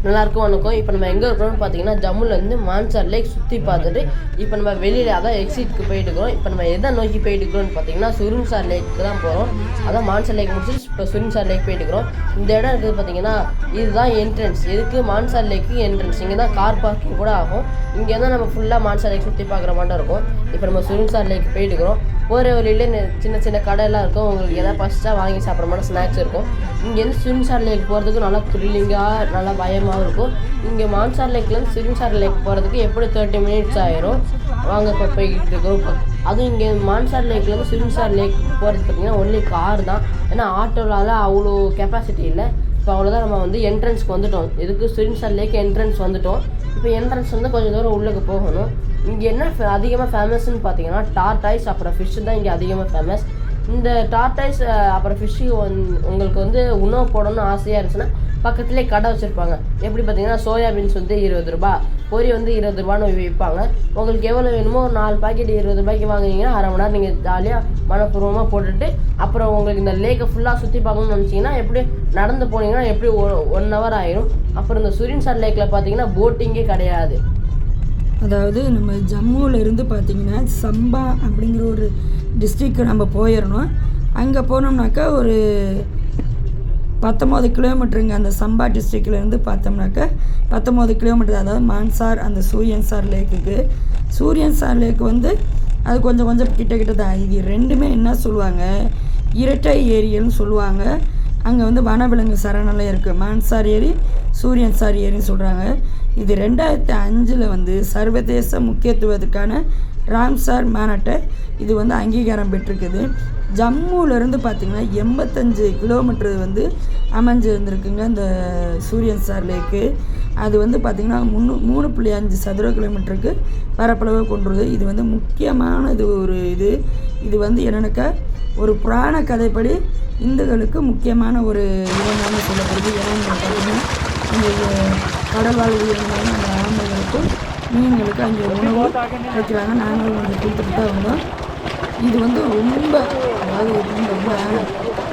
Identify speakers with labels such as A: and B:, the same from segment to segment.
A: நல்லாயிருக்கும் வணக்கம். இப்போ நம்ம எங்கே இருக்கிறோம்னு பார்த்தீங்கன்னா ஜம்முலேருந்து மான்சார் லேக் சுற்றி பார்த்துட்டு இப்போ நம்ம வெளியில் அதான் எக்ஸிட்க்கு போயிட்டு இருக்கிறோம். இப்போ நம்ம எதை நோக்கி போயிட்டு இருக்கிறோம்னு பார்த்தீங்கன்னா சுருன்சார் லேக்கு தான் போகிறோம். அதான் மான்சார் லேக் முடிச்சுட்டு இப்போ சுருன்சார் லேக் போயிட்டு இருக்கிறோம். இந்த இடம் இருக்குது பார்த்தீங்கன்னா இதுதான் என்ட்ரன்ஸ். எதுக்கு மான்சார் லேக்கு என்ட்ரன்ஸ். இங்கே தான் கார் பார்க்கிங் கூட ஆகும். இங்கே தான் நம்ம ஃபுல்லாக மான்சார் லேக் சுற்றி பார்க்குற மாதிரி இருக்கும். இப்போ நம்ம சுருன்சார் லேக் போயிட்டு இருக்கிறோம். போகிற வழியிலே சின்ன சின்ன கடையெல்லாம் இருக்கும். உங்களுக்கு எதாவது ஃபஸ்ட்டாக வாங்கி சாப்பிட்ற மாதிரி ஸ்நாக்ஸ் இருக்கும். இங்கேருந்து சுருன்சார் லேக் போகிறதுக்கு நல்லா த்ரில்லிங்காக நல்லா பயமாகவும் இருக்கும். இங்கே மான்சார் லேக்லேருந்து சுருன்சார் லேக் போகிறதுக்கு எப்படி 30 மினிட்ஸ் ஆயிரும். வாங்க இப்போ போய்கிட்டு இருக்கோம். அதுவும் இங்கே மான்சார் லேக்லேருந்து சுருன்சார் லேக் போகிறது பார்த்திங்கன்னா ஒன்லி கார் தான். ஏன்னா ஆட்டோவால் அவ்வளோ கெப்பாசிட்டி இல்லை. இப்போ அவ்வளோதான் நம்ம வந்து என்ட்ரன்ஸ்க்கு வந்துட்டோம். இதுக்கு சுருன்சார் லேக் என்ட்ரன்ஸ் வந்துட்டோம். இப்போ என்ட்ரன்ஸ் வந்து கொஞ்சம் தூரம் உள்ளுக்கு போகணும். இங்கே என்ன அதிகமாக ஃபேமஸ்ன்னு பார்த்தீங்கன்னா டார்டாய்ஸ் அப்புறம் ஃபிஷ்ஷு தான் இங்கே அதிகமாக ஃபேமஸ். இந்த டார்டாய்ஸ் அப்புறம் ஃபிஷ்ஷு உங்களுக்கு வந்து உணவு போடணும்னு ஆசையாக இருந்துச்சுன்னா பக்கத்துலேயே கடை வச்சுருப்பாங்க. எப்படி பார்த்தீங்கன்னா சோயாபீன்ஸ் வந்து 20 ரூபா, பொரி வந்து 20 ரூபான்னு விற்பாங்க. உங்களுக்கு எவ்வளோ வேணுமோ 4 பாக்கெட் 20 ரூபாய்க்கு வாங்குனீங்கன்னா அரை மணி நேரம் நீங்கள் ஜாலியாக மனப்பூர்வமாக போட்டுட்டு அப்புறம் உங்களுக்கு இந்த லேக்கை ஃபுல்லாக சுற்றி பார்க்கணும்னு நினச்சிங்கன்னா எப்படி நடந்து போனீங்கன்னா எப்படி 1 ஹவர் ஆயிரும். அப்புறம் இந்த சுரின்சார் லேக்கில் பார்த்தீங்கன்னா போட்டிங்கே கிடையாது.
B: அதாவது நம்ம ஜம்முவிலேருந்து பார்த்திங்கன்னா சம்பா அப்படிங்கிற ஒரு டிஸ்ட்ரிக்கு நம்ம போயிடணும். அங்கே போனோம்னாக்கா ஒரு 19 கிலோமீட்டருங்க. அந்த சம்பா டிஸ்ட்ரிக்ட்லேருந்து பார்த்தோம்னாக்கா 19 கிலோமீட்டர். அதாவது மான்சார் அந்த சூரியன்சார் லேக்குக்கு. சூரியன்சார் லேக்கு வந்து அது கொஞ்சம் கிட்ட தான். இது ரெண்டுமே என்ன சொல்லுவாங்க, இரட்டை ஏரியல்னு சொல்லுவாங்க. அங்கே வந்து வனவிலங்கு சரணாலயம் இருக்குது. மான்சார் ஏரி, சூரியன்சார் ஏரின்னு சொல்கிறாங்க. இது 2005 வந்து சர்வதேச முக்கியத்துவத்துக்கான ராம்சார் மாநாட்டை இது வந்து அங்கீகாரம் பெற்றிருக்குது. ஜம்முவிலேருந்து பார்த்திங்கன்னா 85 கிலோமீட்டர் வந்து அமைஞ்சிருந்துருக்குங்க இந்த சூரியன்சார் லேக்கு. அது வந்து பார்த்திங்கன்னா 3.5 சதுர கிலோமீட்டருக்கு பரப்பளவை கொண்டுருது. இது வந்து முக்கியமானது ஒரு இது வந்து என்னென்னாக்கா ஒரு புராண கதைப்படி இந்துக்களுக்கு முக்கியமான ஒரு இடமாக சொல்லப்படுது. ஏன்னா பார்த்திங்கன்னா இங்கே கடல்வாழ் உயிரினமான அந்த ஆமைகளுக்கும் மீன்களுக்கும் அங்கே உணவு வைக்கிறாங்க. நாங்களும் கொஞ்சம் கொடுத்துட்டு தான் வந்தோம். இது வந்து ரொம்ப அதாவது ரொம்ப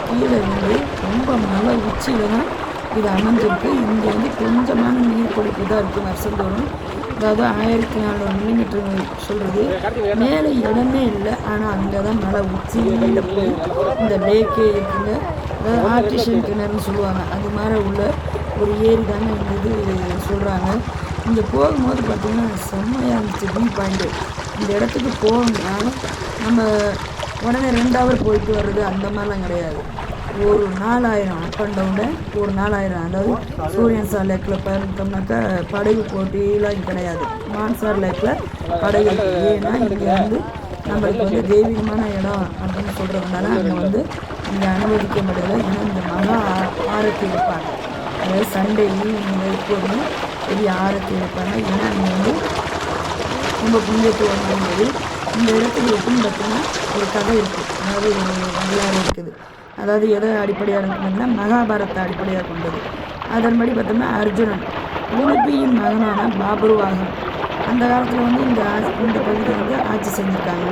B: கீழே வந்து ரொம்ப மலை உச்சியில் தான் இது அமைஞ்சிருக்கு. இங்கே வந்து கொஞ்சமான நீர் கொடுப்பு தான் இருக்குது வருஷந்தோறும். அதாவது 1400 மில்லிமீட்டர் சொல்கிறது. மேலே இடமே இல்லை. ஆனால் அங்கே தான் மலை உச்சியில் போய் இந்த லேக்கே இருக்குங்க. அதாவது ஆர்டிஷியல் கிணறுன்னு சொல்லுவாங்க. அது மாதிரி உள்ள ஒரு ஏரி தாங்க இந்த இது சொல்கிறாங்க. இங்கே போகும்போது பார்த்திங்கன்னா செம்மையாக இருந்துச்சு வியூ பாயிண்ட்டு. இந்த இடத்துக்கு போகணும்னா நம்ம உடனே 2 ஹவர் போயிட்டு வர்றது அந்த மாதிரிலாம் கிடையாது. ஒரு 4000 அப் அண்ட் டவுனில் ஒரு 4000. அதாவது சூரியன்சார் லேக்கில் பார்த்தோம்னாக்கா படகு போட்டிலாம் இங்கே கிடையாது. மான்சார் லேக்கில் படகு. ஏன்னா இங்கே வந்து நம்மளுக்கு வந்து தெய்வீகமான இடம் அப்படின்னு சொல்கிறதுனால அங்கே வந்து இங்கே அனுமதிக்க முடியல. ஏன்னா இந்த மகா ஆரத்தி வைப்பாங்க. அதாவது சண்டே ஈவினிங் எப்போதுமே பெரிய ஆரத்தி வைப்பாங்க. ஏன்னா அங்கே வந்து ரொம்ப புண்ணியத்துவம் வாய்ந்தது. இந்த இடத்துக்கு எப்படின்னு பார்த்தீங்கன்னா ஒரு கதை இருக்குது. அதாவது ஒரு வரலாறு இருக்குது. அதாவது எதை அடிப்படையாக இருக்குதுன்னா மகாபாரத்தை அடிப்படையாக கொண்டது. அதன்படி பார்த்தோம்னா அர்ஜுனன் உடுப்பியின் மகனான பாபருவாகன் அந்த காலத்தில் வந்து இந்த பகுதியை வந்து ஆட்சி செஞ்சுருக்காங்க.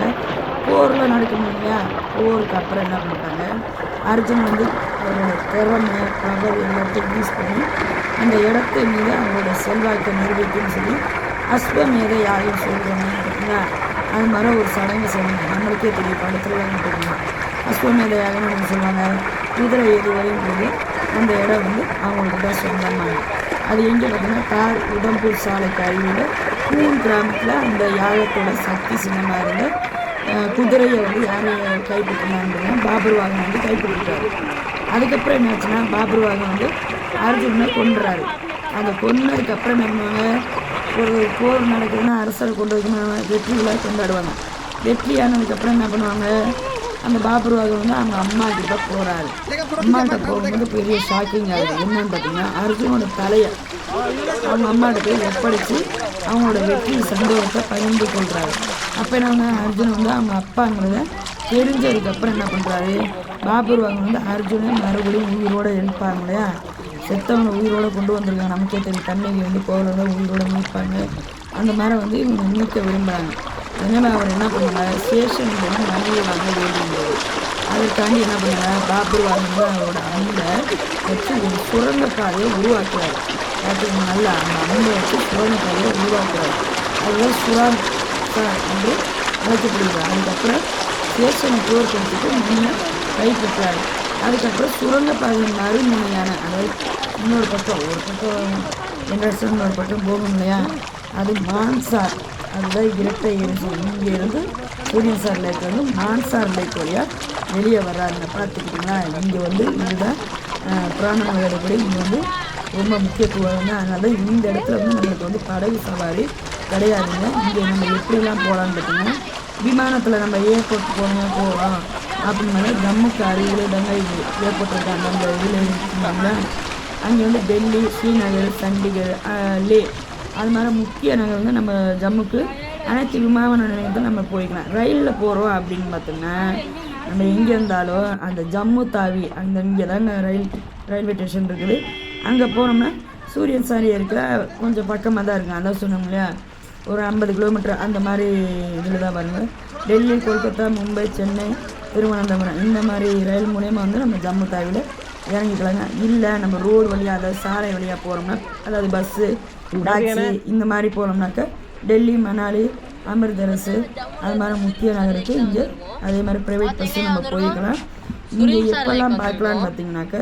B: போரில் நடக்கணும் இல்லையா, போருக்கு அப்புறம் என்ன பண்ணிட்டாங்க, அர்ஜுனன் வந்து அவரோட திறமை பவர் எல்லாத்தையும் யூஸ் பண்ணி அந்த இடத்து மீது அவங்களோட செல்வாக்கை நிரூபிக்குன்னு சொல்லி அஸ்வமேத யாகம் சொல்கிறாங்க பார்த்தீங்களா. அது மாதிரி ஒரு சடங்கு செய்வாங்க. நம்மளுக்கே தெரியும், படத்தில் தெரியும். அஸ்வமேத யாகம்னு ஒன்று சொல்லுவாங்க. குதிரை ஏறி வரையும் போது அந்த இடம் வந்து அவங்களுக்கு தான் சொந்தமாங்க. அது எங்கே பார்த்தீங்கன்னா உடம்பூர் சாலைக்கு அருகில் கூன் கிராமத்தில் அந்த யாகத்தோட சக்தி சின்னமாக இருந்த குதிரையை வந்து யாரை கைப்பற்றினாங்கன்னா பாபருவாகன் வந்து கைப்பற்றிட்டாரு. அதுக்கப்புறம் என்னாச்சுன்னா பாபருவாகன் வந்து அர்ஜுனனை கொன்றாரு. அந்த கொன்னதுக்கப்புறம் நம்ம ஒரு போர் நடக்குதுன்னா அரசரை கொண்டு வைக்கணும், வெற்றி விழா கொண்டாடுவாங்க. வெற்றி ஆனதுக்கப்புறம் என்ன பண்ணுவாங்க, அந்த பாபருவாகன் வந்து அவங்க அம்மா கிட்ட போகிறாரு. அம்மாகிட்ட போகும்போது பெரிய ஷாக்கிங் ஆகுது. என்னன்னு பார்த்தீங்கன்னா அர்ஜுனோட தலையை அவங்க அம்மாட்ட போய் ஒப்படைச்சி அவங்களோட வெற்றி சந்தோஷத்தை பகிர்ந்து கொள்கிறாரு. அப்போ என்ன அர்ஜுனன் வந்து அவங்க அப்பாங்கிறத தெரிஞ்சதுக்கப்புறம் என்ன பண்ணுறாரு, பாபருவாகன் வந்து அர்ஜுனை மறுபடியும் உயிரோடு எழுப்பாங்க இல்லையா. செத்தவங்களை உயிரோடு கொண்டு வந்திருக்காங்க. நமக்கே தெரியும், தண்ணிக்கு வந்து போகிறத உயிரோடு மீட்பாங்க. அந்த மாதிரி வந்து இவங்க மீட்க விரும்புகிறாங்க. அதனால் அவர் என்ன பண்ணுவாங்க, சேஷன் வந்து மனைவி வாங்க வேண்டியது. அதற்காண்டி என்ன பண்ணுறாங்க, பாபர் வந்து அவரோட அம்பை வச்சு ஒரு சுரங்கப்பாதையை உருவாக்குறாரு. பார்த்தீங்கன்னா நல்லா அந்த அம்பை வச்சு சுரங்கப்பாதையை உருவாக்குறாரு. அதுதான் சுராங் சார் என்று அழைக்கப்படுகிறார். அதுக்கப்புறம் ஸ்டேஷனை தோற்கடிச்சிட்டு முன்ன கைப்பற்றாரு. அதுக்கப்புறம் சுரங்கப்பாதையின் மறுமுனையான, அதாவது இன்னொரு பக்கம், ஒரு பக்கம் என்ட்ரன்ஸ் இன்னொரு பக்கம் போகும் இல்லையா, அது மான்சார், அதுதான் இரட்டை எரிசு. இங்கேருந்து சூரியன் சார் லேக் வந்து மான்சார் லேக் வழியாக வெளியே வர்றாருங்க. பார்த்துக்கிட்டிங்களா, இங்கே வந்து இதுதான் புராணங்களோடபடி இங்கே வந்து ரொம்ப முக்கியத்துவம். அதனால இந்த இடத்துல வந்து நம்மளுக்கு வந்து படகு சவாரி கிடையாதுங்க. இங்கே நம்ம எப்படிலாம் போகலான்னு பார்த்தீங்கன்னா, விமானத்தில் நம்ம ஏர்போர்ட் போகலாம் அப்படின்னால ஜம்முக்கு அருகில் தாங்க இது ஏர்போர்ட் இருக்காங்க. அந்த இதில் இருக்குங்களா, அங்கே வந்து டெல்லி, ஸ்ரீநகர், சண்டிகர், லே, அது மாதிரி முக்கிய நகர் வந்து நம்ம ஜம்முக்கு அனைத்து விமான நிலையத்தில் நம்ம போய்க்கலாம். ரயிலில் போகிறோம் அப்படின்னு பார்த்தோம்னா நம்ம எங்கே இருந்தாலும் அந்த ஜம்மு தாவி அந்த இங்கே தாங்க ரயில்வே ஸ்டேஷன் இருக்குது. அங்கே போனோம்னா சூரியன் சாரி இருக்கிற கொஞ்சம் பக்கமாக தான் இருக்குது. அதான் சொன்னோம் இல்லையா, ஒரு 50 கிலோமீட்டர் அந்த மாதிரி இதில் தான் பாருங்க. டெல்லி, கொல்கத்தா, மும்பை, சென்னை, திருவனந்தபுரம் இந்த மாதிரி ரயில் மூலயமா வந்து நம்ம ஜம்மு தாவியில் இறங்கிக்கலாங்க. இல்லை நம்ம ரோடு வழியாக, அதாவது சாலை வழியாக போகிறோம்னா, அதாவது பஸ்ஸு, டாக்ஸி இந்த மாதிரி போனோம்னாக்கா டெல்லி, மணாலி, அமிர்தசரஸ் அது மாதிரி முக்கிய நகருக்கு இங்கே அதே மாதிரி ப்ரைவேட் பஸ்ஸு நம்ம போய்க்கலாம். இங்கே எப்போல்லாம் பார்க்கலான்னு பார்த்தீங்கன்னாக்கா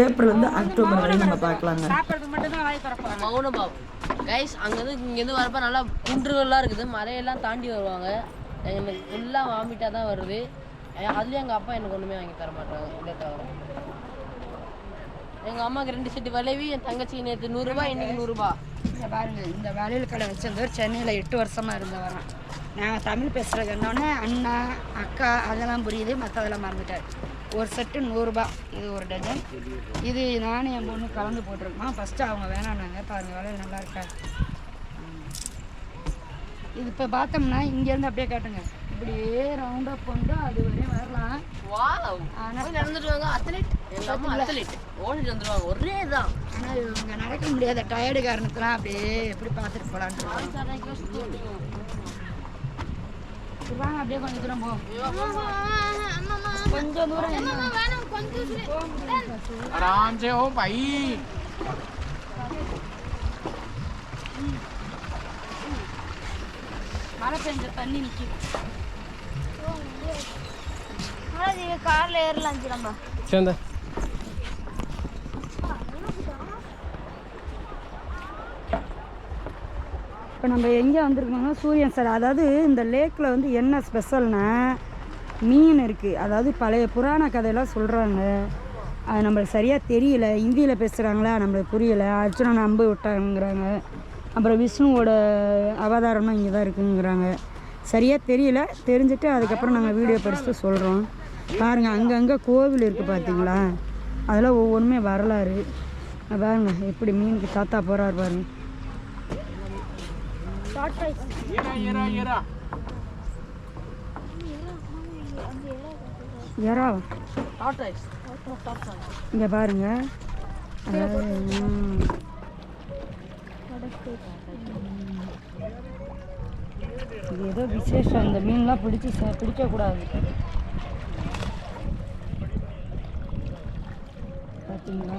B: ஏப்ரல் அக்டோபர் வரையும் நம்ம பார்க்கலாங்க.
A: மௌனபாவ் கைஸ், அங்கேருந்து இங்கேருந்து வரப்போ நல்லா குன்றுகள்லாம் இருக்குது, மலையெல்லாம் தாண்டி வருவாங்க. எனக்கு ஃபுல்லாக வாமிட்டாக தான் வருது. அதுலேயும் எங்கள் அப்பா எனக்கு ஒன்றுமே வாங்கி தர மாட்டாங்க. இதை தவிர எங்கள் அம்மாவுக்கு 2 செட்டு வளைவி, என் தங்கச்சி நேற்று 100 ரூபா, இன்னைக்கு 100 ரூபா.
B: பாருங்கள், இந்த வளையல் கடை வச்சிருந்தவர் சென்னையில் 8 வருஷமாக இருந்தவரான். நாங்கள் தமிழ் பேசுகிறது என்னோடனே அண்ணா அக்கா அதெல்லாம் புரியுது, மற்றதெல்லாம் மறந்துட்டார். ஒரு செட்டு 100 ரூபா, இது ஒரு டஜன். இது நானும் என் பொண்ணு கலந்து போட்டிருக்கோம். ஃபஸ்ட்டு அவங்க வேணான்னாங்க. பாருங்கள் வளையல் நல்லா இருக்கா. இது இப்போ பார்த்தோம்னா இங்கேருந்து அப்படியே காட்டுங்க, இப்படியே ரவுண்டாக போட்டு அது வரையும் வரலாம். ஆனால்
A: நடந்துடுவாங்க, ஓடிட்டு வந்துடுவாங்க, ஒரே தான்.
B: ஆனால் இவங்க நடக்க முடியாத டயர்டு காரணத்துலாம் அப்படியே எப்படி பார்த்துட்டு போகலான்ட்டு வாங்க. அப்படியே கொஞ்சம் தூரம் போவோம், கொஞ்சம் தூரம்
C: आराम से हो भाई.
B: மழை பெஞ்ச தண்ணி நிற்கிது.
D: கார்ல ஏறலாம் நம்ம.
C: चंदा
B: இப்போ நம்ம எங்கே வந்திருக்கோம்னா சூரியன் சார், அதாவது இந்த லேக்கில் வந்து என்ன ஸ்பெஷல்னா மீன் இருக்குது. அதாவது பழைய புராண கதையெல்லாம் சொல்கிறாங்க, அது நம்மளுக்கு சரியாக தெரியல. ஹிந்தியில் பேசுகிறாங்களா நம்மளுக்கு புரியலை. அர்ஜுனனை அம்பு விட்டாங்கிறாங்க. அப்புறம் விஷ்ணுவோட அவதாரம்லாம் இங்கே தான் இருக்குங்கிறாங்க. சரியாக தெரியல. தெரிஞ்சுட்டு அதுக்கப்புறம் நாங்கள் வீடியோ படிச்சுட்டு சொல்கிறோம். பாருங்கள், அங்கங்கே கோவில் இருக்குது பார்த்தீங்களா, அதெல்லாம் ஒவ்வொன்றுமே வரலாறு. பாருங்கள் எப்படி மீனுக்கு தாத்தா போகிறாரு பாருங்க. எறா இங்கே பாருங்க. இது ஏதோ விசேஷம். இந்த மீன்லாம் பிடிக்கக்கூடாது பார்த்தீங்களா.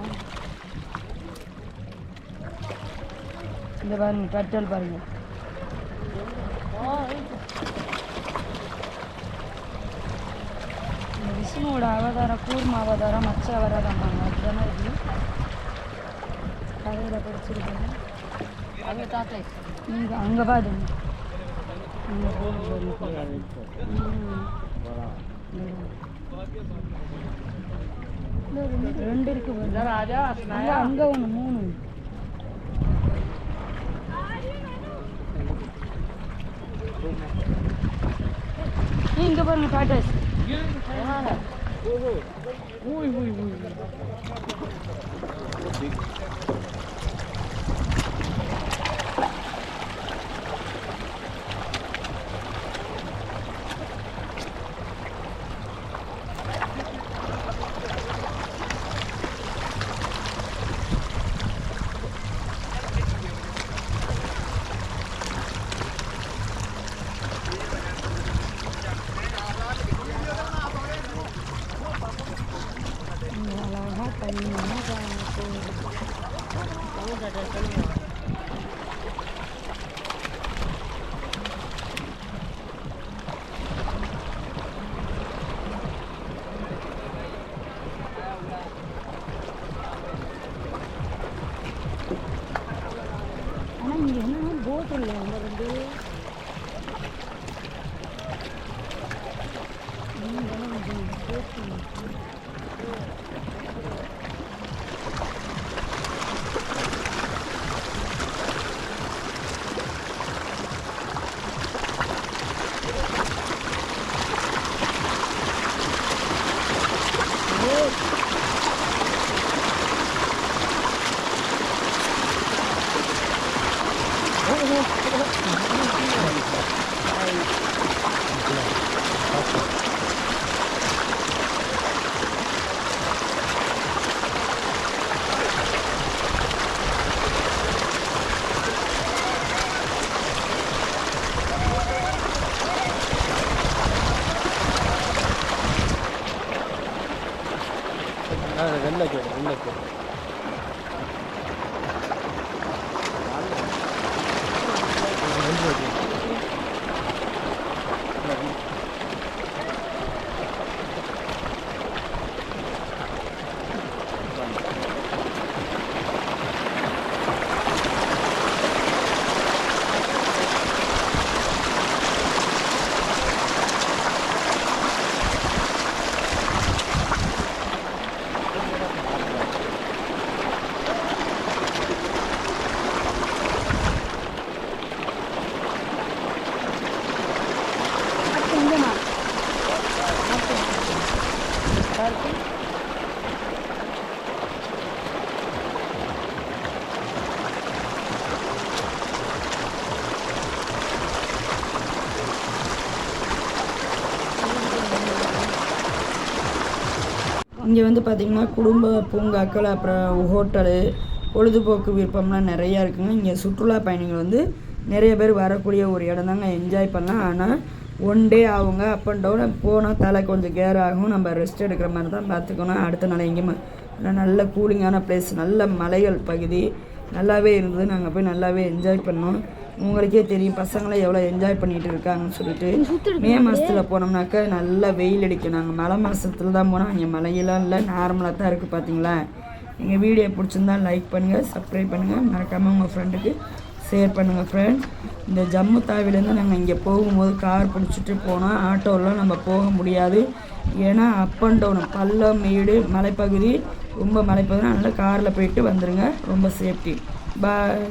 B: இந்த பாருங்க டர்ட்டல் பாருங்க. விஷ்ணுவோட அவதாரம், கூர்ம அவதாரம், மச்ச அவதாரம் அதுதானே இது கதையில் படிச்சிருக்கேன்.
A: அங்கே தாத்தா
B: நீங்கள் அங்கே பாருங்க, ரெண்டு இருக்கு அங்கே ஒன்று 3. இங்கே பாருங்க டாட்டாஸ். ஆனால் இங்கே என்ன போட் இல்லை அவங்க வந்து
C: வெள்ளக்கு
B: இங்கே வந்து பார்த்திங்கன்னா குடும்ப பூங்காக்கள், அப்புறம் ஹோட்டலு, பொழுதுபோக்கு விருப்பம்லாம் நிறையா இருக்குங்க. இங்கே சுற்றுலா பயணிகள் வந்து நிறைய பேர் வரக்கூடிய ஒரு இடம் தாங்க, என்ஜாய் பண்ணலாம். ஆனால் ஒன் டே ஆகுங்க, அப் அண்ட் டவுன் போனால் தலை கொஞ்சம் கேர் ஆகும். நம்ம ரெஸ்ட் எடுக்கிற மாதிரி தான் பார்த்துக்கணும். அடுத்த நாள் எங்கேயுமே நல்ல கூலிங்கான பிளேஸ், நல்ல மலைகள் பகுதி நல்லாவே இருந்தது. நாங்கள் போய் நல்லாவே என்ஜாய் பண்ணோம். உங்களுக்கே தெரியும் பசங்களை எவ்வளோ என்ஜாய் பண்ணிகிட்டு இருக்காங்கன்னு சொல்லிட்டு. மே மாதத்தில் போனோம்னாக்கா நல்லா வெயில் அடிக்கும். நாங்கள் மழை மாதத்தில் தான் போனோம். இங்கே மழையெல்லாம் இல்லை, நார்மலாக தான் இருக்குது. பார்த்தீங்களா? எங்கள் வீடியோ பிடிச்சிருந்தா லைக் பண்ணுங்கள், சப்ஸ்கிரைப் பண்ணுங்கள், மறக்காமல் உங்கள் ஃப்ரெண்டுக்கு ஷேர் பண்ணுங்கள். ஃப்ரெண்ட்ஸ், இந்த ஜம்மு தாவிலேருந்து நாங்கள் இங்கே போகும்போது கார் பிடிச்சிட்டு போனோம். ஆட்டோலாம் நம்ம போக முடியாது, ஏன்னா அப் அண்ட் டவுன் பள்ளம் மேடு மலைப்பகுதி, ரொம்ப மலைப்பகுதி. அதனால் காரில் போயிட்டு வந்துடுங்க, ரொம்ப சேஃப்டி. பாய்.